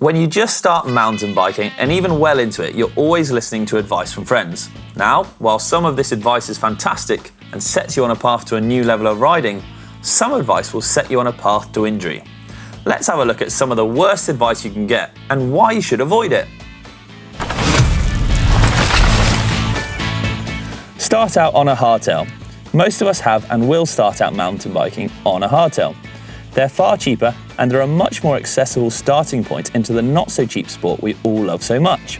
When you just start mountain biking and even well into it, you're always listening to advice from friends. Now, while some of this advice is fantastic and sets you on a path to a new level of riding, some advice will set you on a path to injury. Let's have a look at some of the worst advice you can get and why you should avoid it. Start out on a hardtail. Most of us have and will start out mountain biking on a hardtail. They're far cheaper and they're a much more accessible starting point into the not so cheap sport we all love so much.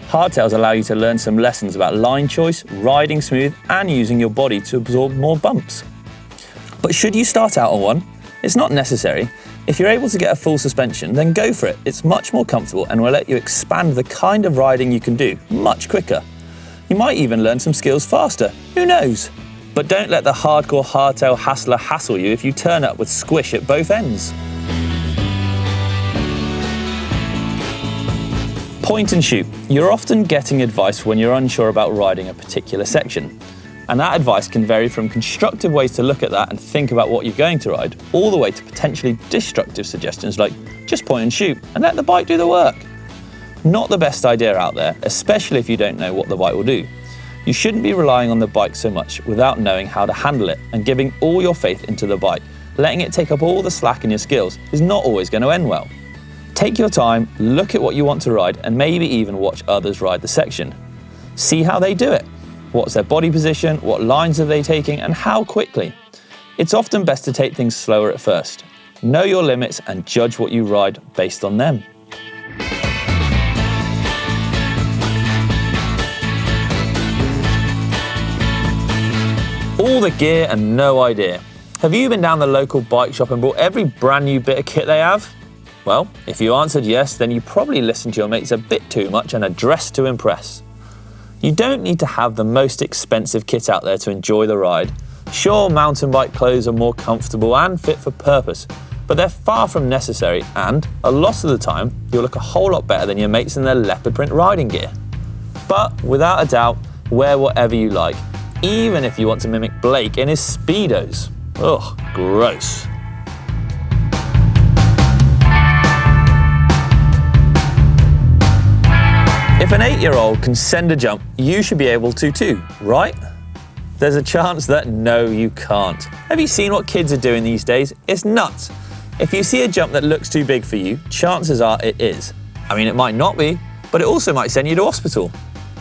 Hardtails allow you to learn some lessons about line choice, riding smooth and using your body to absorb more bumps. But should you start out on one? It's not necessary. If you're able to get a full suspension, then go for it. It's much more comfortable and will let you expand the kind of riding you can do much quicker. You might even learn some skills faster, who knows? But don't let the hardcore hardtail hassler hassle you if you turn up with squish at both ends. Point and shoot. You're often getting advice when you're unsure about riding a particular section. And that advice can vary from constructive ways to look at that and think about what you're going to ride, all the way to potentially destructive suggestions like just point and shoot and let the bike do the work. Not the best idea out there, especially if you don't know what the bike will do. You shouldn't be relying on the bike so much without knowing how to handle it and giving all your faith into the bike. Letting it take up all the slack in your skills is not always going to end well. Take your time, look at what you want to ride and maybe even watch others ride the section. See how they do it. What's their body position, what lines are they taking and how quickly. It's often best to take things slower at first. Know your limits and judge what you ride based on them. All the gear and no idea. Have you been down the local bike shop and bought every brand new bit of kit they have? Well, if you answered yes, then you probably listened to your mates a bit too much and are dressed to impress. You don't need to have the most expensive kit out there to enjoy the ride. Sure, mountain bike clothes are more comfortable and fit for purpose, but they're far from necessary and, a lot of the time, you'll look a whole lot better than your mates in their leopard print riding gear. But, without a doubt, wear whatever you like, even if you want to mimic Blake in his Speedos. Ugh, gross. If an 8-year-old can send a jump, you should be able to too, right? There's a chance that no, you can't. Have you seen what kids are doing these days? It's nuts. If you see a jump that looks too big for you, chances are it is. I mean, it might not be, but it also might send you to hospital.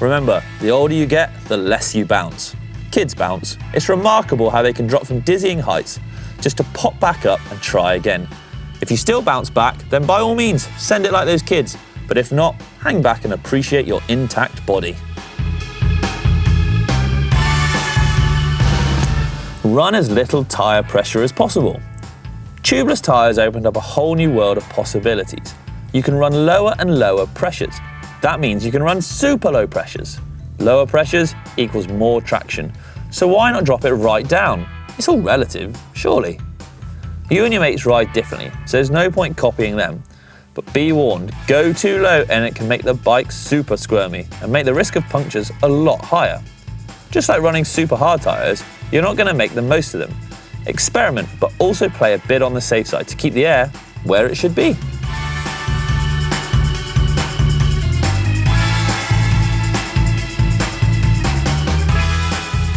Remember, the older you get, the less you bounce. Kids bounce. It's remarkable how they can drop from dizzying heights just to pop back up and try again. If you still bounce back, then by all means, send it like those kids. But if not, hang back and appreciate your intact body. Run as little tyre pressure as possible. Tubeless tyres opened up a whole new world of possibilities. You can run lower and lower pressures. That means you can run super low pressures. Lower pressures equals more traction. So why not drop it right down? It's all relative, surely. You and your mates ride differently, so there's no point copying them. But be warned, go too low and it can make the bike super squirmy and make the risk of punctures a lot higher. Just like running super hard tyres, you're not going to make the most of them. Experiment, but also play a bit on the safe side to keep the air where it should be.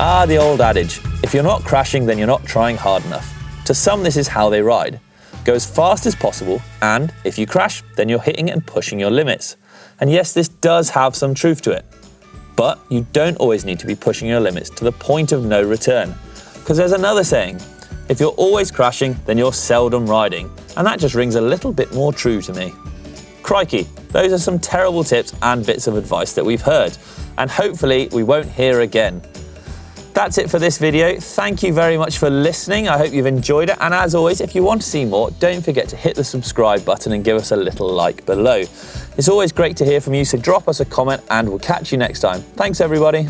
Ah, the old adage, if you're not crashing, then you're not trying hard enough. To some, this is how they ride. Go as fast as possible, and if you crash, then you're hitting and pushing your limits. And yes, this does have some truth to it. But you don't always need to be pushing your limits to the point of no return. Because there's another saying, if you're always crashing, then you're seldom riding. And that just rings a little bit more true to me. Crikey, those are some terrible tips and bits of advice that we've heard. And hopefully we won't hear again. That's it for this video. Thank you very much for listening. I hope you've enjoyed it. And as always, if you want to see more, don't forget to hit the subscribe button and give us a little like below. It's always great to hear from you, so drop us a comment and we'll catch you next time. Thanks, everybody.